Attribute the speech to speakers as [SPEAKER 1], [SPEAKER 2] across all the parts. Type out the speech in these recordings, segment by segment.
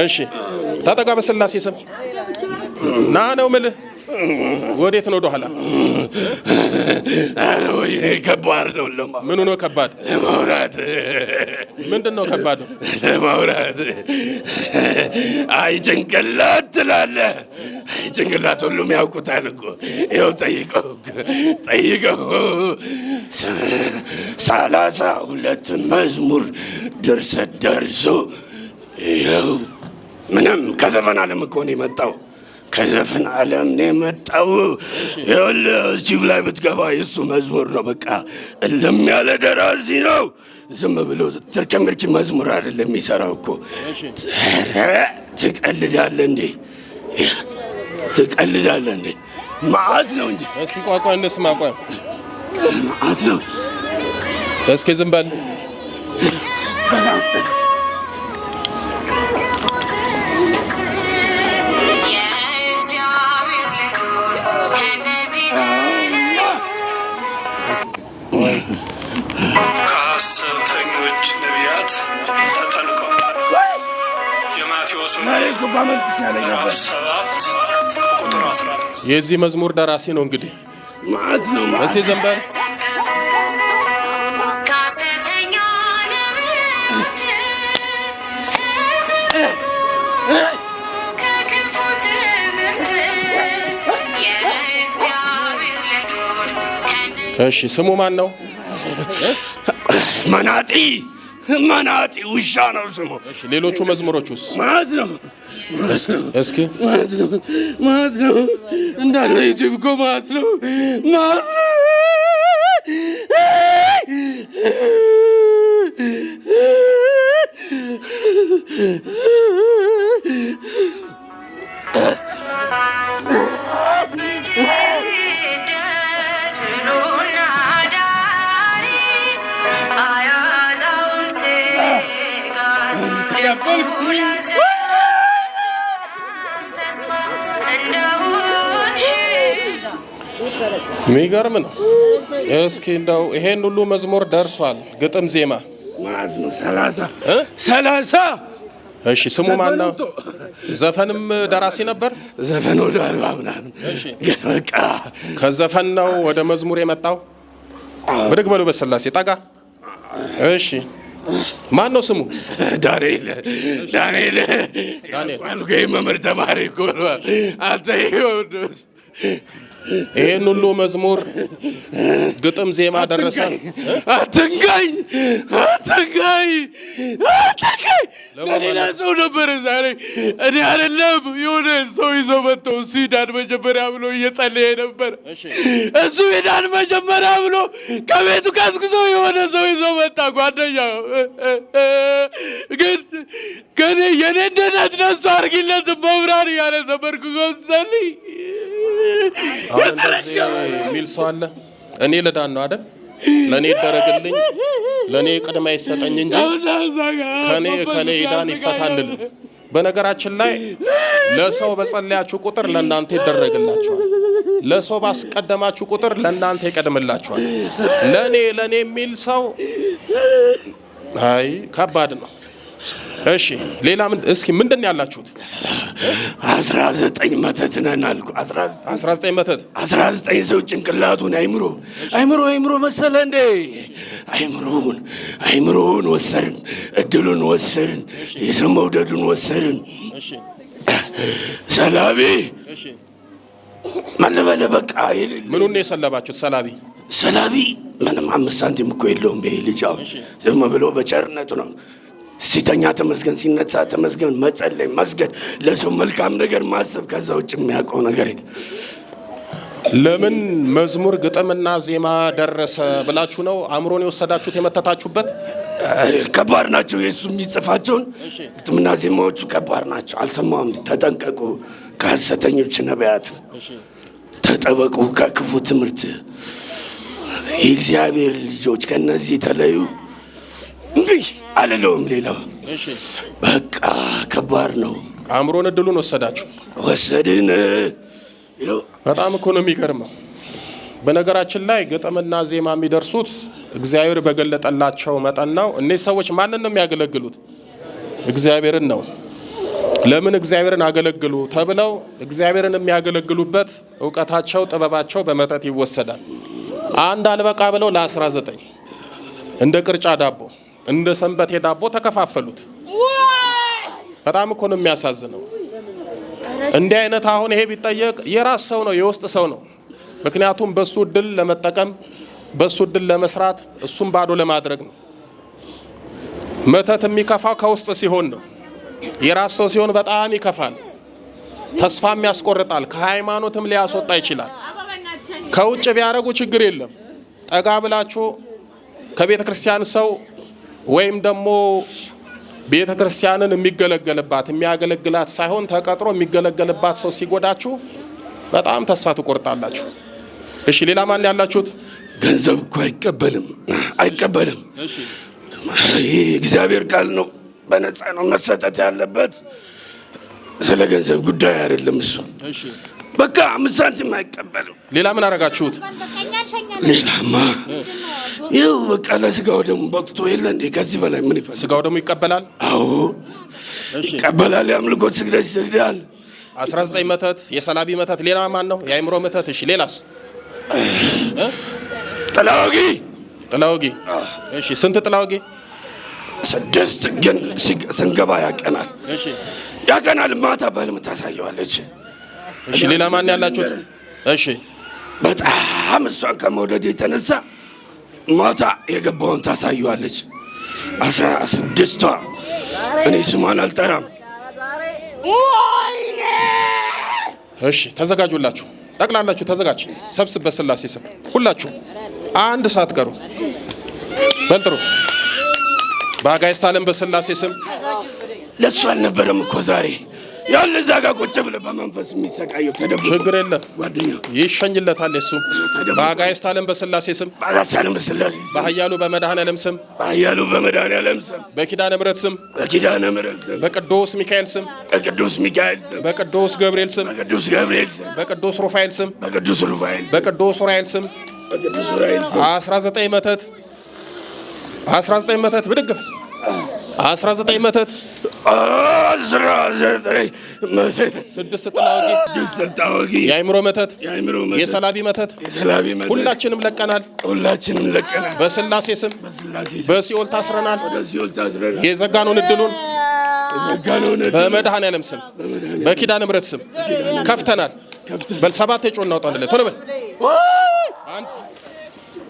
[SPEAKER 1] እሺ ተጠጋ በስላሴ ስም ና ነው ምልህ ወዴት ነው ወደኋላ
[SPEAKER 2] አረ ወይ ከባድ ነው
[SPEAKER 1] ምኑ ነው ከባድ
[SPEAKER 2] ለማውራት
[SPEAKER 1] ምንድነው ከባድ
[SPEAKER 2] ለማውራት አይ ጭንቅላት ትላለህ አይ ጭንቅላት ሁሉም ያውቁታል እኮ ይኸው ጠይቀው 32 መዝሙር ድርሰት ደርሶ ይኸው ምንም ከዘፈን ዓለም እኮ ነው የመጣው ከዘፈን ዓለም ነው የመጣው ዩቲዩብ ላይ ብትገባ የሱ መዝሙር ነው በቃ እልም ያለ ደራሲ ነው ዝም ብሎ ትርክምርክ መዝሙር አይደለም የሚሰራው እኮ ትቀልዳለህ እንዴ ማዓት ነው እንጂ
[SPEAKER 1] እስኪ ቋቋ እንስማ ቋቋ
[SPEAKER 2] ማዓት ነው
[SPEAKER 1] እስኪ ዝም በል
[SPEAKER 2] ከሐሰተኞች ነቢያት ተጠንቀቁ የማቴዎስ ወንጌል 7 ቁጥር 15
[SPEAKER 1] የዚህ መዝሙር ደራሲ ነው እንግዲህ
[SPEAKER 2] ማዓት ነው
[SPEAKER 1] እስኪ ዝም በል እሺ ስሙ ማን ነው
[SPEAKER 2] መናጢ ውሻ ነው ስሙ
[SPEAKER 1] እሺ ሌሎቹ መዝሙሮቹስ
[SPEAKER 2] ማዓት ነው
[SPEAKER 1] እስኪ
[SPEAKER 2] ማዓት ነው እንዳለ ዩቲዩብ እኮ ማዓት ነው
[SPEAKER 1] የሚገርም ነው እስኪ እንደው ይሄን ሁሉ መዝሙር ደርሷል ግጥም ዜማ
[SPEAKER 2] ማለት ነው 30
[SPEAKER 1] እሺ ስሙ ማን ነው ዘፈንም ደራሲ ነበር
[SPEAKER 2] ዘፈን ወደ 40 ምናምን ግን በቃ
[SPEAKER 1] ከዘፈን ነው ወደ መዝሙር የመጣው ብድግ በሉ በስላሴ ጠጋ እሺ ማን ነው ስሙ ዳንኤል
[SPEAKER 2] ዋልከኝ መምህር ተማሪ እኮ ነው አንተ
[SPEAKER 1] ይሄን ሁሉ መዝሙር ግጥም ዜማ ደረሰ
[SPEAKER 2] አትንካኝ ሌላ ሰው ነበር ዛሬ እኔ አይደለም የሆነ ሰው ይዞ መጥቶ ሲዳን መጀመሪያ ብሎ እየጸለየ ነበር እሱ ይዳን መጀመሪያ ብሎ ከቤቱ ቀስቅሶ የሆነ ሰው ይዞ መጣ ጓደኛ ግን የኔ እንደነት ነሱ አርጊለት መብራን ያለ ተበርኩ ጎሰልኝ
[SPEAKER 1] አሁን እንደዚህ የሚል ሰው አለ እኔ ልዳን ነው አይደል ለኔ ይደረግልኝ ለኔ ቅድማ ይሰጠኝ እንጂ ከኔ ይዳን ይፈታልል በነገራችን ላይ ለሰው በጸለያችሁ ቁጥር ለእናንተ ይደረግላችኋል ለሰው ባስቀደማችሁ ቁጥር ለእናንተ ይቀድምላችኋል ለኔ የሚል ሰው አይ ከባድ ነው እሺ ሌላ እስኪ ምንድን ያላችሁት
[SPEAKER 2] 19 መተት ነን አልኩ
[SPEAKER 1] 19 መተት
[SPEAKER 2] 19 ሰው ጭንቅላቱን አይምሮ መሰለ እንዴ አይምሮውን ወሰርን እድሉን ወሰርን የሰው መውደዱን ወሰርን እሺ ሰላቢ እሺ ማለበለ በቃ
[SPEAKER 1] ምኑን ነው የሰለባችሁት ሰላቢ
[SPEAKER 2] ምንም 5 ሳንቲም እኮ የለውም በልጃው ዝም ብሎ በቸርነቱ ነው ሲተኛ ተመስገን ሲነሳ ተመስገን መጸለይ መስገድ ለሰው መልካም ነገር ማሰብ ከዛ ውጭ የሚያውቀው ነገር የለም
[SPEAKER 1] ለምን መዝሙር ግጥምና ዜማ ደረሰ ብላችሁ ነው አእምሮን የወሰዳችሁት የመተታችሁበት
[SPEAKER 2] ከባድ ናቸው የሱ የሚጽፋቸውን ግጥምና ዜማዎቹ ከባድ ናቸው አልሰማውም ተጠንቀቁ ከሐሰተኞች ነቢያት ተጠበቁ ከክፉ ትምህርት የእግዚአብሔር ልጆች ከነዚህ ተለዩ እንዴ አለለውም ሌላው በቃ ከባድ ነው
[SPEAKER 1] አእምሮን እድሉን ወሰድን በጣም እኮ ነው የሚገርመው በነገራችን ላይ ግጥምና ዜማ የሚደርሱት እግዚአብሔር በገለጠላቸው መጠን ነው እነዚህ ሰዎች ማንን ነው የሚያገለግሉት እግዚአብሔርን ነው ለምን እግዚአብሔርን አገለግሉ ተብለው እግዚአብሔርን የሚያገለግሉበት ዕውቀታቸው ጥበባቸው በመተት ይወሰዳል። አንድ አልበቃ ብለው ለ19 እንደ ቅርጫ ዳቦ እንደ ሰንበቴ ዳቦ ተከፋፈሉት። በጣም እኮ ነው የሚያሳዝነው። እንዲህ አይነት አሁን ይሄ ቢጠየቅ የራስ ሰው ነው የውስጥ ሰው ነው። ምክንያቱም በሱ እድል ለመጠቀም በሱ እድል ለመስራት እሱም ባዶ ለማድረግ ነው። መተት የሚከፋው ከውስጥ ሲሆን ነው። የራስ ሰው ሲሆን በጣም ይከፋል፣ ተስፋም ያስቆርጣል፣ ከሃይማኖትም ሊያስወጣ ይችላል። ከውጭ ቢያረጉ ችግር የለም። ጠጋ ብላችሁ ከቤተ ክርስቲያን ሰው ወይም ደግሞ ቤተ ክርስቲያንን የሚገለገልባት የሚያገለግላት ሳይሆን ተቀጥሮ የሚገለገልባት ሰው ሲጎዳችሁ በጣም ተስፋ ትቆርጣላችሁ። እሺ ሌላ ማን ያላችሁት?
[SPEAKER 2] ገንዘብ እኮ አይቀበልም። ይህ እግዚአብሔር ቃል ነው፣ በነፃ ነው መሰጠት ያለበት። ስለ ገንዘብ ጉዳይ አይደለም እሱ። በቃ 5 ሳንቲም አይቀበልም።
[SPEAKER 1] ሌላ ምን አረጋችሁት?
[SPEAKER 2] ሌላማ ይኸው በቃ ለስጋው ደግሞ በቅቶ የለ እንዴ? ከዚህ በላይ ምን ይፈልጋል?
[SPEAKER 1] ስጋው ደግሞ ይቀበላል።
[SPEAKER 2] አዎ ይቀበላል። የአምልኮት ስግደት ይሰግዳል።
[SPEAKER 1] 19 መተት፣ የሰላቢ መተት። ሌላ ማን ነው? የአእምሮ መተት። እሺ ሌላስ? ጥላወጊ። እሺ ስንት ጥላወጊ?
[SPEAKER 2] 6 ግን ስንገባ ያቀናል። ማታ በህልም ታሳየዋለች።
[SPEAKER 1] እሺ ሌላ ማን ያላችሁት? እሺ
[SPEAKER 2] በጣም እሷን ከመውደድ የተነሳ ማታ የገባውን ታሳየዋለች። 16ቷ እኔ ስሟን አልጠራም።
[SPEAKER 1] እሺ ተዘጋጁላችሁ፣ ጠቅላላችሁ ተዘጋጅ። ሰብስብ በስላሴ ስም ሁላችሁ አንድ ሰዓት ቀሩ። በልጥሩ በአጋዕዝተ ዓለም በስላሴ ስም።
[SPEAKER 2] ለሱ አልነበረም እኮ ዛሬ ያለ እዛ ጋር ቁጭ ብለህ በመንፈስ የሚሰቃየው ተደብቆ።
[SPEAKER 1] ችግር የለም
[SPEAKER 2] ጓደኛው
[SPEAKER 1] ይሸኝለታል። እሱ በአጋዕዝተ ዓለም በስላሴ ስም፣ በኃያሉ በመድኃኔዓለም ስም፣ በኪዳነ ምሕረት ስም፣ በቅዱስ ሚካኤል ስም፣ በቅዱስ ገብርኤል ስም፣ በቅዱስ ሩፋኤል ስም፣ በቅዱስ ኡራኤል ስም 19 መተት 19 መተት ብድግ 19 መተት 6 ጥላወጊ የአእምሮ መተት የሰላቢ መተት ሁላችንም ለቀናል። በስላሴ ስም በሲኦል ታስረናል። የዘጋነውን እድሉን በመድኃኔዓለም ስም በኪዳነ ምሕረት ስም ከፍተናል። በል 7 የጮህ እናውጣ አንድ ላይ ቶሎ በል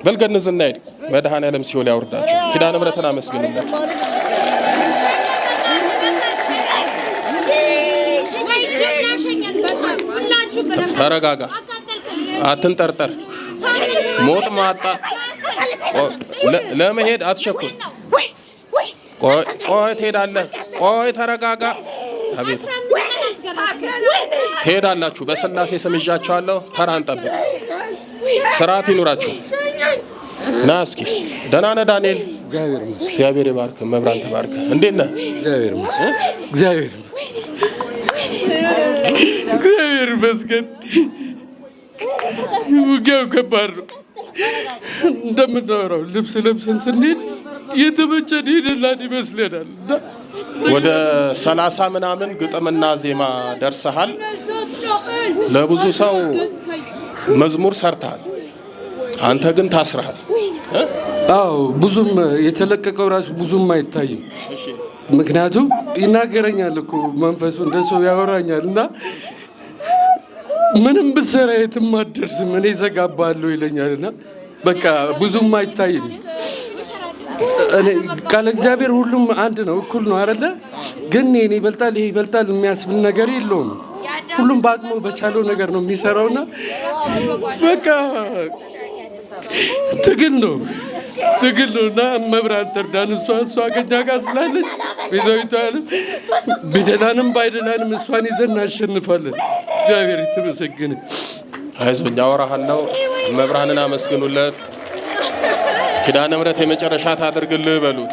[SPEAKER 1] በልገንዝና ሄድ። መድኃኔዓለም ሲኦል ያወርዳችሁ። ኪዳነ ምሕረትን አመስግኑለት። ተረጋጋ፣ አትንጠርጠር። ሞት ማጣ ለመሄድ አትቸኩል። ቆይ ትሄዳለህ። ቆይ ተረጋጋ። አቤት ትሄዳላችሁ። በስላሴ ስም ይዣችኋለሁ። ተራን ጠብቅ። ስርዓት ይኑራችሁ። ና እስኪ ደህና ነህ ዳንኤል? እግዚአብሔር ይባርክ። መብራን ተባርክ። እንዴት ነህ?
[SPEAKER 3] እግዚአብሔር ይመስገን። ውጊያው ከባድ ነው። እንደምናወራው ልብስ ለብሰን ስንሄድ የተመቸን ሄደላን ይመስለናል።
[SPEAKER 1] ወደ 30 ምናምን ግጥምና ዜማ ደርሰሃል። ለብዙ ሰው መዝሙር ሰርተሃል። አንተ ግን ታስረሃል።
[SPEAKER 3] አዎ ብዙም የተለቀቀው ራሱ ብዙም አይታይም። ምክንያቱም ይናገረኛል እኮ መንፈሱ እንደ ሰው ያወራኛል እና ምንም ብትሰራ የትም አትደርስም እኔ ዘጋባለሁ ይለኛልና በቃ ብዙም አይታይም። እኔ ቃል እግዚአብሔር ሁሉም አንድ ነው፣ እኩል ነው አይደለ? ግን እኔ ይበልጣል ይሄ ይበልጣል የሚያስብል ነገር የለውም። ሁሉም በአቅሙ በቻለው ነገር ነው የሚሰራውና በቃ ትግል ነው እና መብራን ተርዳን። እሷ ከኛ ጋር ስላለች ቤዛዊቷ ዓለም ቢደላንም ባይደላንም እሷን ይዘን እናሸንፋለን። እግዚአብሔር የተመሰገነ።
[SPEAKER 1] አይዞኝ አወራሃለሁ። መብራንን አመስግኑለት። ኪዳነ ምሕረት የመጨረሻ ታድርግልህ በሉት።